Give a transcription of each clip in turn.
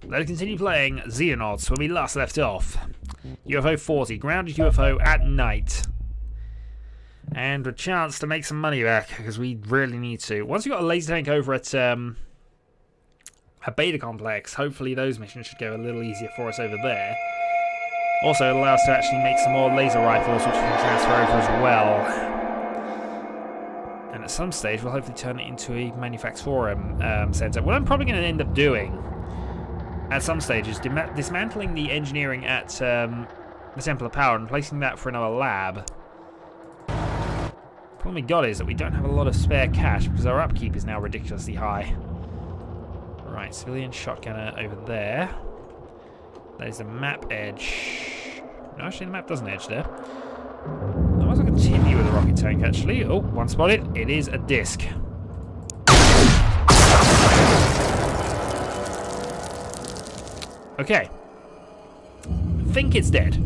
Let's continue playing Xenonauts where we last left off. UFO 40, grounded UFO at night. And a chance to make some money back, because we really need to. Once we've got a laser tank over at a beta complex, hopefully those missions should go a little easier for us over there. Also, it'll allow us to actually make some more laser rifles, which we can transfer over as well. And at some stage, we'll hopefully turn it into a manufactorum center. What I'm probably going to end up doing at some stage is dismantling the engineering at the Temple of Power and placing that for another lab. The problem we got is that we don't have a lot of spare cash because our upkeep is now ridiculously high. Right, civilian shotgunner over there. There's the map edge. No, actually the map doesn't edge there. I might as well continue with the rocket tank actually. Oh, one spotted. It is a disc. Okay. I think it's dead.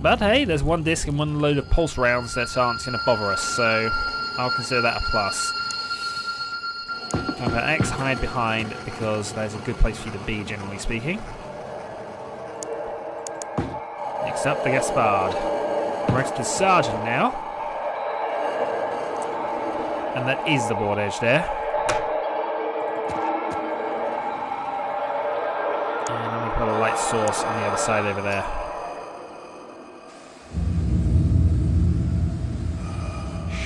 But hey, there's one disc and one load of pulse rounds that aren't going to bother us, so I'll consider that a plus. Combat X, hide behind, because that's a good place for you to be, generally speaking. Next up, the Gaspard. We're to the Sergeant now. And that is the board edge there. And I'm going to put a light source on the other side over there.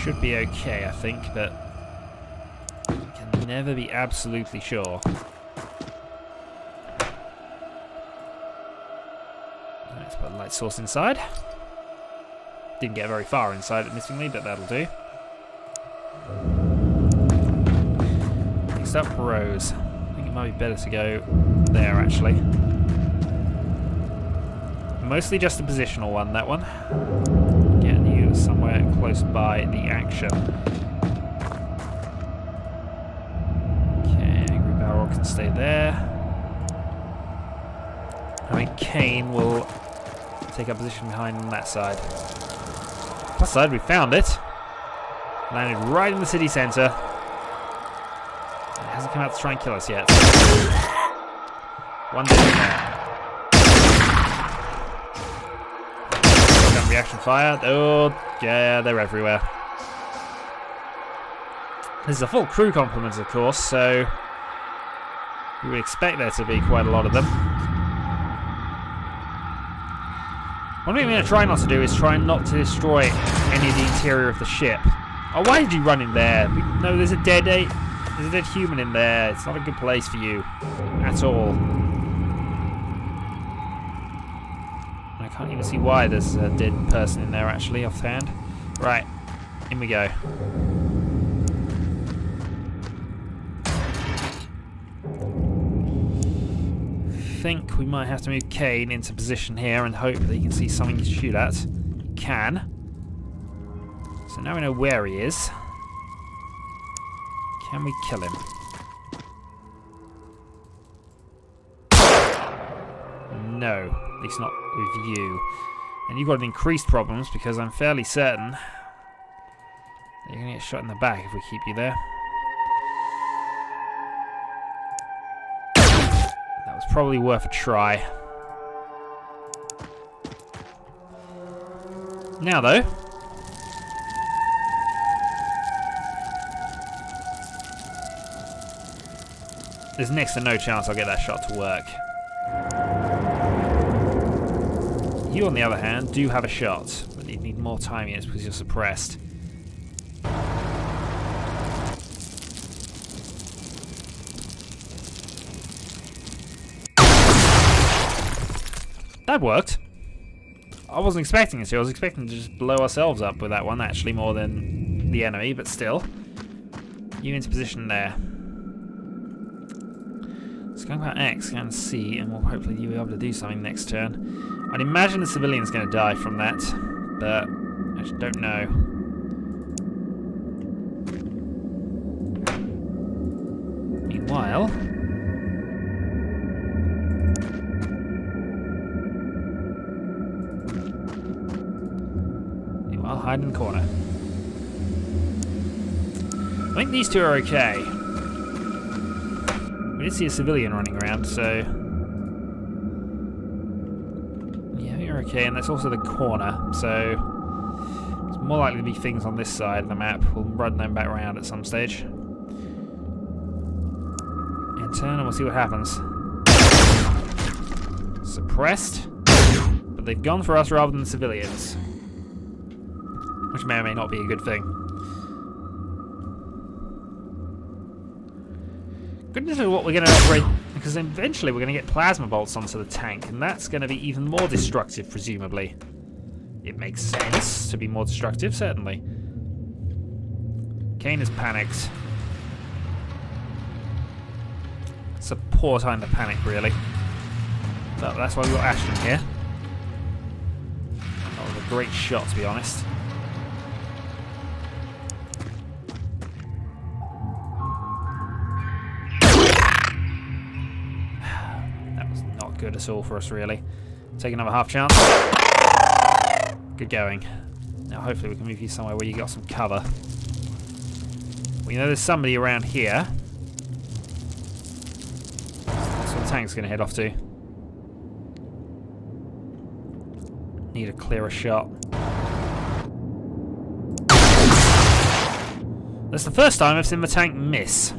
Should be okay, I think, but can never be absolutely sure. Let's put a light source inside. Didn't get very far inside, admittingly, but that'll do. Next up, Rose. I think it might be better to go there, actually. Mostly just a positional one, that one. Getting you somewhere close by the action. Okay, Angry Barrel can stay there. I mean, Kane will take up position behind on that side. Plus side, we found it. Landed right in the city centre. It hasn't come out to try and kill us yet. One down there. Gun reaction fire. Oh, yeah, they're everywhere. This is a full crew complement, of course, so you would expect there to be quite a lot of them. One thing I'm going to try not to do is try not to destroy any of the interior of the ship. Oh, why did you run in there? No, there's a dead human in there. It's not a good place for you at all. I can't even see why there's a dead person in there actually offhand. Right, in we go. I think we might have to move Kane into position here and hope that he can see something to shoot at. He can. So now we know where he is. Can we kill him? No, at least not with you. And you've got increased problems because I'm fairly certain that you're going to get shot in the back if we keep you there. That was probably worth a try. Now though, there's next to no chance I'll get that shot to work. You, on the other hand, do have a shot, but you need more timing it's because you're suppressed. That worked. I wasn't expecting it to. I was expecting to just blow ourselves up with that one, actually, more than the enemy, but still. You into position there. Let's go about X and C, and we'll hopefully be able to do something next turn. I'd imagine the civilian's going to die from that, but I just don't know. Meanwhile, hide in the corner. I think these two are okay. We did see a civilian running around, so... yeah, you're okay, and that's also the corner, so... it's more likely to be things on this side of the map. We'll run them back around at some stage. In turn, and we'll see what happens. Suppressed, but they've gone for us rather than civilians. Which may or may not be a good thing. Goodness knows what we're going to operate, because eventually we're going to get plasma bolts onto the tank, and that's going to be even more destructive, presumably. It makes sense to be more destructive, certainly. Kane is panicked. It's a poor time to panic, really. But that's why we've got Ashton here. That was a great shot, to be honest. That was not good at all for us, really. Take another half chance. Good going. Now hopefully we can move you somewhere where you got some cover. We know there's somebody around here. That's where the tank's going to head off to. Need a clearer shot. That's the first time I've seen the tank miss.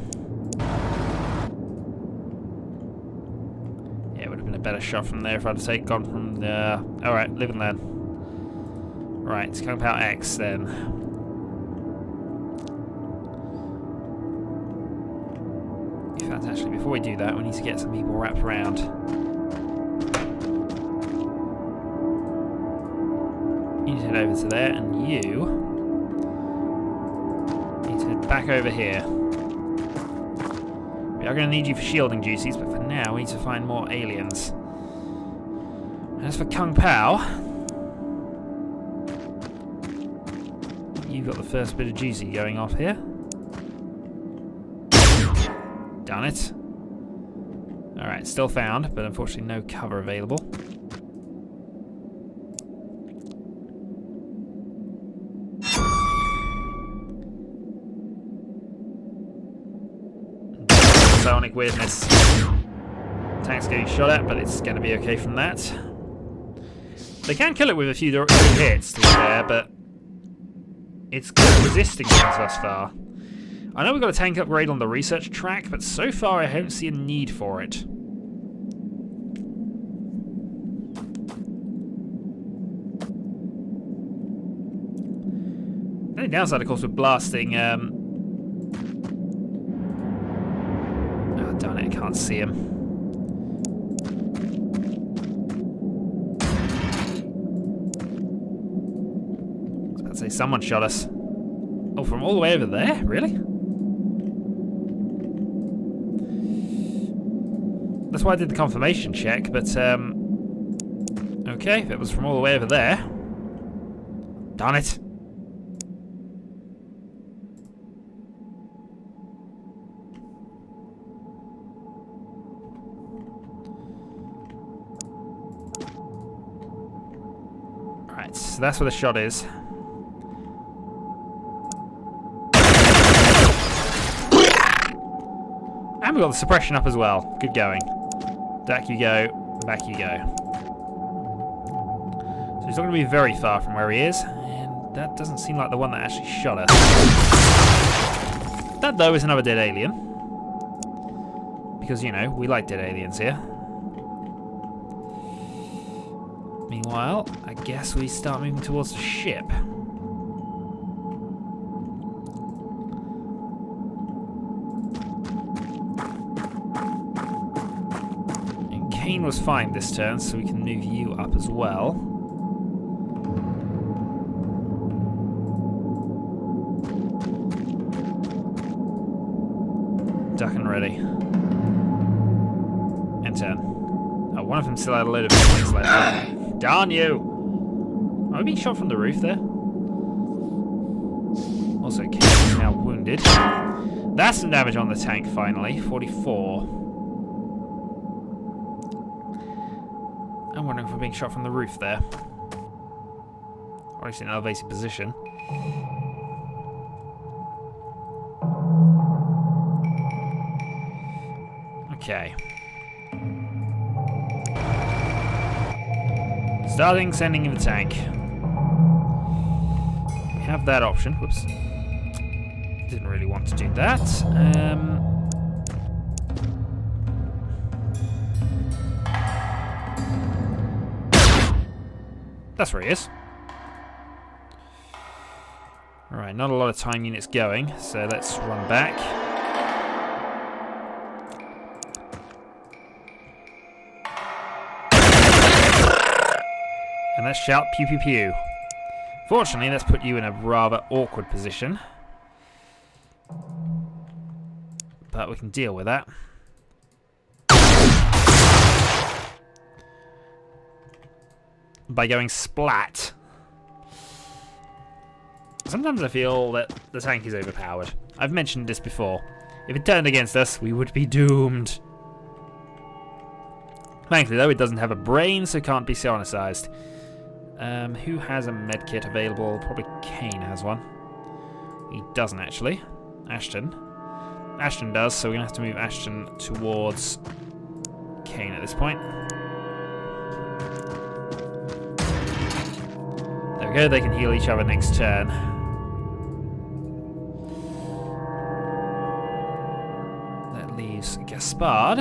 Yeah, it would have been a better shot from there if I'd have gone from there. Alright, live and learn. Right, Kung Pao X then. In fact, actually, before we do that, we need to get some people wrapped around. You need to head over to there, and you need to head back over here. We are going to need you for shielding duties, but for now, we need to find more aliens. And as for Kung Pao, you've got the first bit of duty going off here. Done it. Alright, still found, but unfortunately no cover available. Sonic weirdness. Tank's getting shot at, but it's going to be okay from that. They can kill it with a few hits, to be fair, but it's good resisting things thus far. I know we've got a tank upgrade on the research track, but so far I don't see a need for it. The only downside, of course, with blasting... oh, darn it, I can't see him. I was about to say, someone shot us. Oh, from all the way over there? Really? That's why I did the confirmation check, but, okay, if it was from all the way over there. Darn it. Alright, so that's where the shot is. And we've got the suppression up as well. Good going. Back you go, back you go. So he's not going to be very far from where he is, and that doesn't seem like the one that actually shot us. That, though, is another dead alien. Because, you know, we like dead aliens here. Meanwhile, I guess we start moving towards the ship. Kane was fine this turn, so we can move you up as well. Duck and ready. End turn. Oh, one of them still had a load of points left. Darn you! Am I being shot from the roof there? Also, Kane is now wounded. That's some damage on the tank, finally. 44. I'm wondering if we're being shot from the roof there. Or at least in an elevated position. Okay. Starting sending in the tank. We have that option. Whoops. Didn't really want to do that. That's where he is. Alright, not a lot of time units going, so let's run back. And let's shout pew pew pew. Fortunately, that's put you in a rather awkward position. But we can deal with that. By going splat. Sometimes I feel that the tank is overpowered. I've mentioned this before. If it turned against us, we would be doomed. Thankfully, though, it doesn't have a brain, so can't be sonicized. Who has a medkit available? Probably Kane has one. He doesn't, actually. Ashton. Ashton does, so we're going to have to move Ashton towards Kane at this point. There we go, they can heal each other next turn. That leaves Gaspard.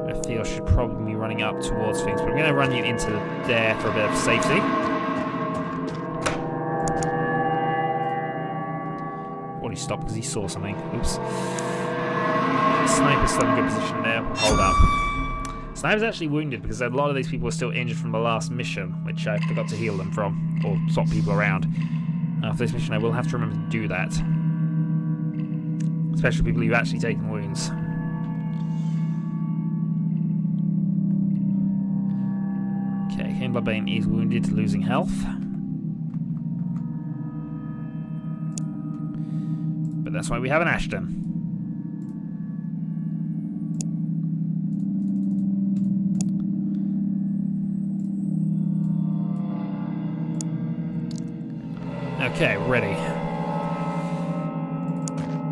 I feel should probably be running up towards things, but I'm going to run you into there for a bit of safety. He stopped because he saw something. Oops. Sniper's still in a good position there. Hold up. Sniper's actually wounded because a lot of these people are still injured from the last mission, which I forgot to heal them from, or swap people around. After this mission I will have to remember to do that. Especially people who've actually taken wounds. Okay, Kane Bloodbane is wounded, losing health. But that's why we have an Ashton. Okay, ready.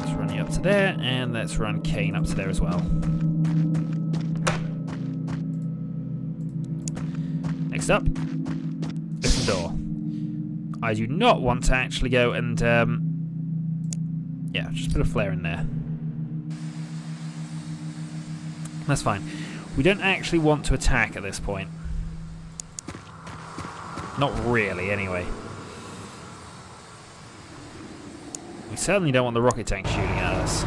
Let's run you up to there, and let's run Kane up to there as well. Next up, open door. I do not want to actually go and yeah, just put a flare in there. That's fine. We don't actually want to attack at this point. Not really, anyway. We certainly don't want the rocket tank shooting at us.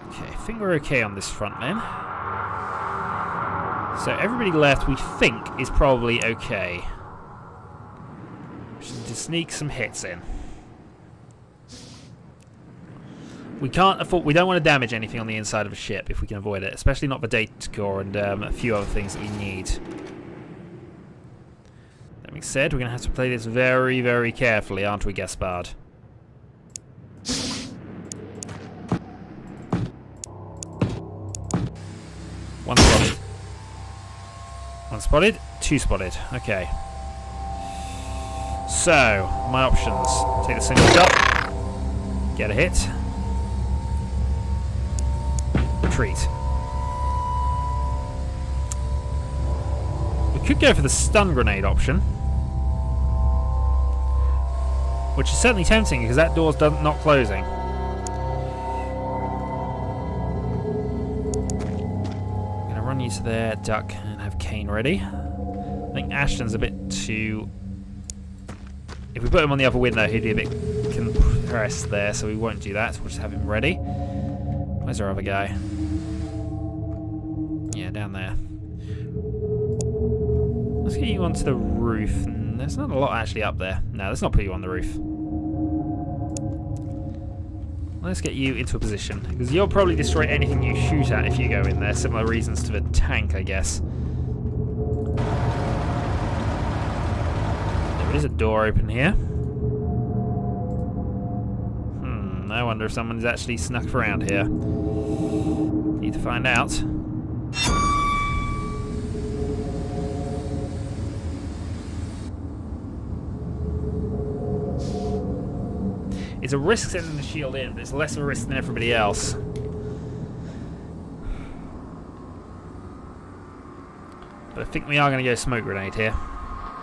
Okay, I think we're okay on this front then. So everybody left, we think, is probably okay. Just need to sneak some hits in. We can't afford. We don't want to damage anything on the inside of a ship if we can avoid it, especially not the data core and a few other things that we need. That being said, we're going to have to play this very, very carefully, aren't we, Gaspard? One spotted. One spotted, two spotted. Okay. So, my options. Take the single shot. Get a hit. Retreat. We could go for the stun grenade option. Which is certainly tempting because that door's not closing. You to there, duck, and have Kane ready. I think Ashton's a bit too... If we put him on the other window, he'd be a bit compressed there, so we won't do that. We'll just have him ready. Where's our other guy? Yeah, down there. Let's get you onto the roof. There's not a lot actually up there. No, let's not put you on the roof. Let's get you into a position, because you'll probably destroy anything you shoot at if you go in there. Similar reasons to the tank, I guess. There is a door open here. I wonder if someone's actually snuck around here. Need to find out. It's a risk sending the shield in, but it's less of a risk than everybody else. But I think we are going to go smoke grenade here.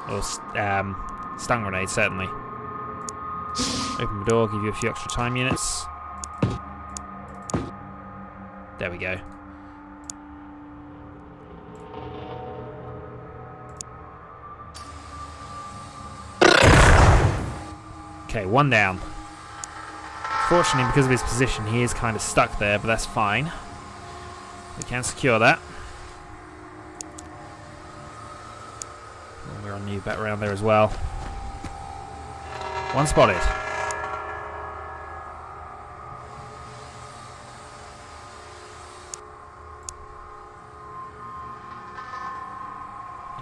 Or stun grenade, certainly. Open the door, give you a few extra time units. There we go. Okay, one down. Fortunately, because of his position, he is kind of stuck there, but that's fine. We can secure that. And we're on new back around there as well. One spotted.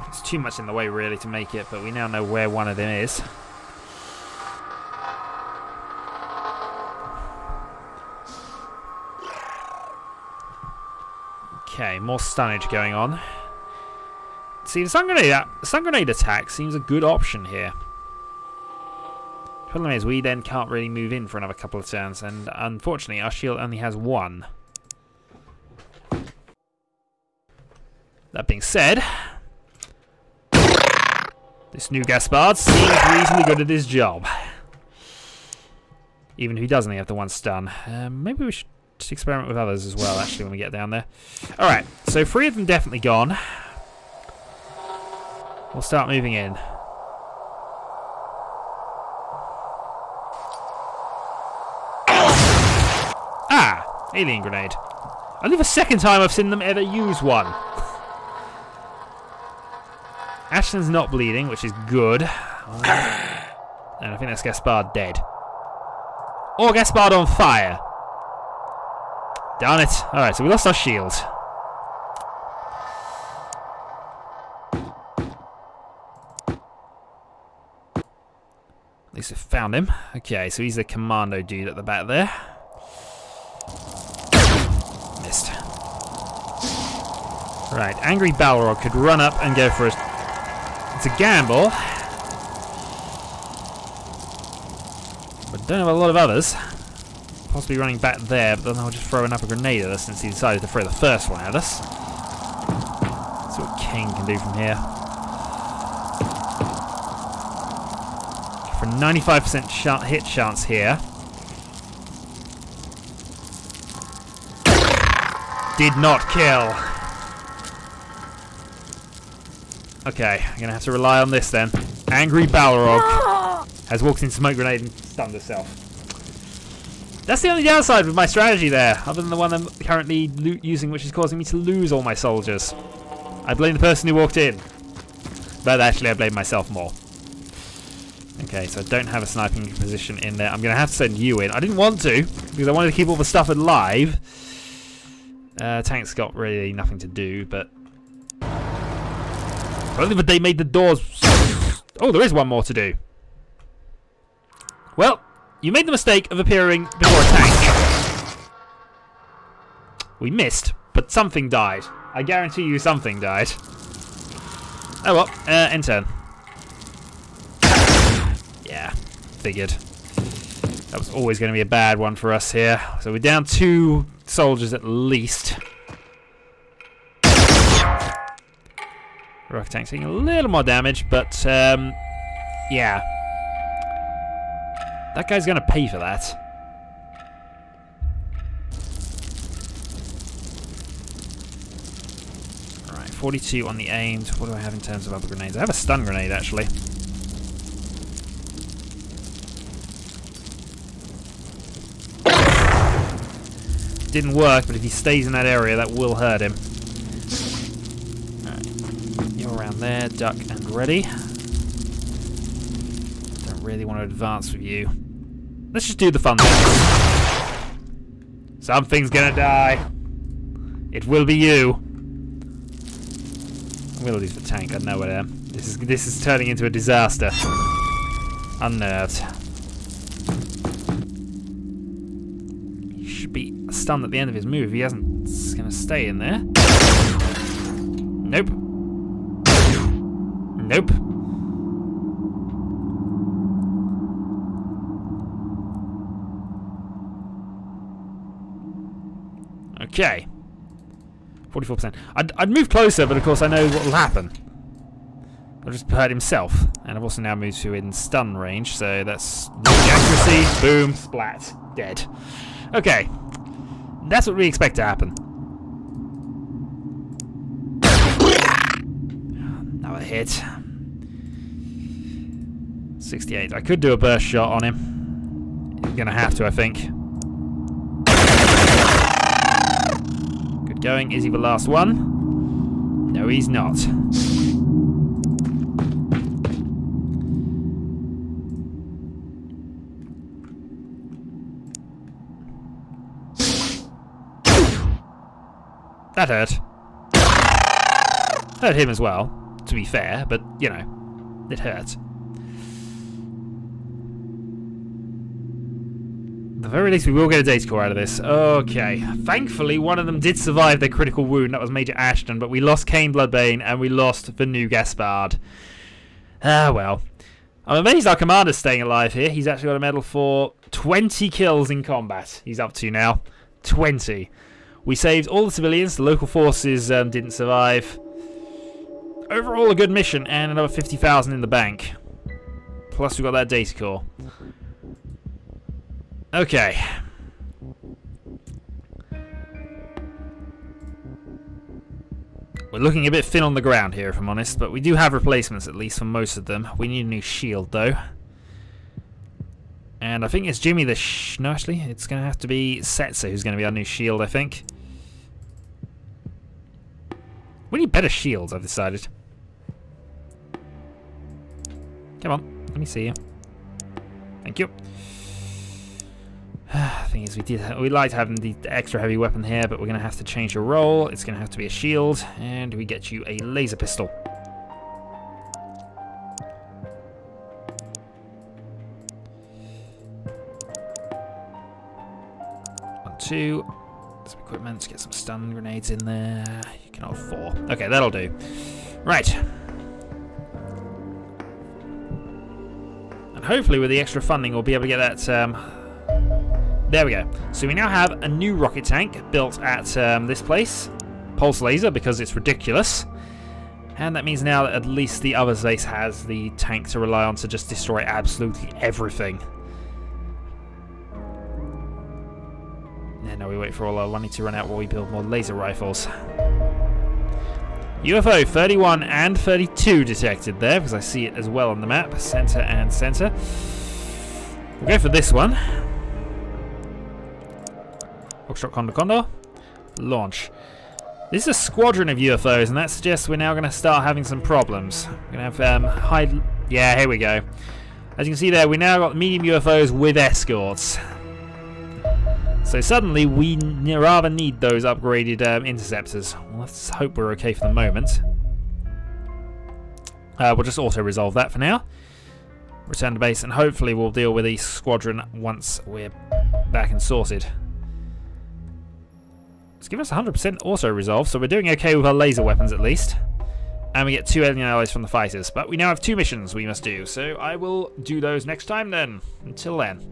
It's too much in the way, really, to make it, but we now know where one of them is. Okay, more stunnage going on. See, the stun grenade attack seems a good option here. Problem is, we then can't really move in for another couple of turns, and unfortunately, our shield only has one. That being said, this new Gaspard seems reasonably good at his job. Even if he does only have the one stun. Maybe we should just experiment with others as well, actually, when we get down there. Alright, so 3 of them definitely gone. We'll start moving in. Ah! Alien grenade. Only the second time I've seen them ever use one. Ashton's not bleeding, which is good. And I think that's Gaspard dead. Or Gaspard on fire. Darn it. Alright, so we lost our shield. At least I found him. Okay, so he's the commando dude at the back there. Missed. Right, Angry Balrog could run up and go for a... It's a gamble. But don't have a lot of others. Possibly running back there, but then I'll just throw another grenade at us since he decided to throw the first one at us. See what King can do from here. For 95% hit chance here. Did not kill. Okay, I'm going to have to rely on this then. Angry Balrog has walked in smoke grenade and stunned herself. That's the only downside with my strategy there, other than the one I'm currently using, which is causing me to lose all my soldiers. I blame the person who walked in. But actually I blame myself more. Okay, so I don't have a sniping position in there. I'm going to have to send you in. I didn't want to, because I wanted to keep all the stuff alive. Tank's got really nothing to do, but... Only that they made the doors... Oh, there is one more to do. Well, you made the mistake of appearing before a tank. We missed, but something died. I guarantee you something died. Oh well, end turn. Yeah, figured. That was always going to be a bad one for us here. So we're down 2 soldiers at least. Rocket tank's taking a little more damage, but yeah. That guy's going to pay for that. Alright, 42 on the aimed. What do I have in terms of other grenades? I have a stun grenade, actually. Didn't work, but if he stays in that area, that will hurt him. Alright, you're around there, duck and ready. Don't really want to advance with you. Let's just do the fun thing. Something's gonna die. It will be you. I'm gonna lose the tank, I know it. This is turning into a disaster. Unnerved. He should be stunned at the end of his move. He hasn't. He's gonna stay in there. Nope. Nope. Okay. 44%. I'd move closer, but of course I know what will happen. I'll just hurt himself. And I've also now moved to in stun range, so that's the accuracy. Boom, splat, dead. Okay. That's what we expect to happen. Another hit. 68. I could do a burst shot on him. I'm gonna have to, I think. Good going. Is he the last one? No, he's not. That hurt. Hurt him as well, to be fair, but, you know, it hurt. At the very least, we will get a data core out of this. Okay. Thankfully, one of them did survive their critical wound. That was Major Ashton, but we lost Kane Bloodbane, and we lost the new Gaspard. Ah, well. I'm amazed our commander's staying alive here. He's actually got a medal for 20 kills in combat. He's up to now. 20. We saved all the civilians. The local forces didn't survive. Overall, a good mission, and another 50,000 in the bank. Plus, we got that data core. Okay. We're looking a bit thin on the ground here, if I'm honest, but we do have replacements, at least, for most of them. We need a new shield, though. And I think it's Jimmy the no, actually, it's going to have to be Setzer who's going to be our new shield, I think. We need better shields, I've decided. Come on, let me see you. Thank you. Thing is, we liked having the extra heavy weapon here, but we're going to have to change your role. It's going to have to be a shield, and we get you a laser pistol. Two. Some equipment, get some stun grenades in there. You can hold 4. Okay, that'll do. Right. And hopefully with the extra funding we'll be able to get that... There we go. So we now have a new rocket tank built at this place. Pulse laser, because it's ridiculous. And that means now that at least the other base has the tank to rely on to just destroy absolutely everything. No, we wait for all our money to run out while we build more laser rifles. UFO 31 and 32 detected there, because I see it as well on the map. Center and center. We'll go for this one. Foxtrot Condor Condor. Launch. This is a squadron of UFOs, and that suggests we're now going to start having some problems. We're going to have hide... Yeah, here we go. As you can see there, we now got medium UFOs with escorts. So suddenly, we rather need those upgraded interceptors. Well, let's hope we're okay for the moment. We'll just auto-resolve that for now. Return to base, and hopefully we'll deal with the squadron once we're back and sorted. It's given us 100% auto-resolve, so we're doing okay with our laser weapons at least. And we get 2 alien allies from the fighters. But we now have 2 missions we must do, so I will do those next time then. Until then.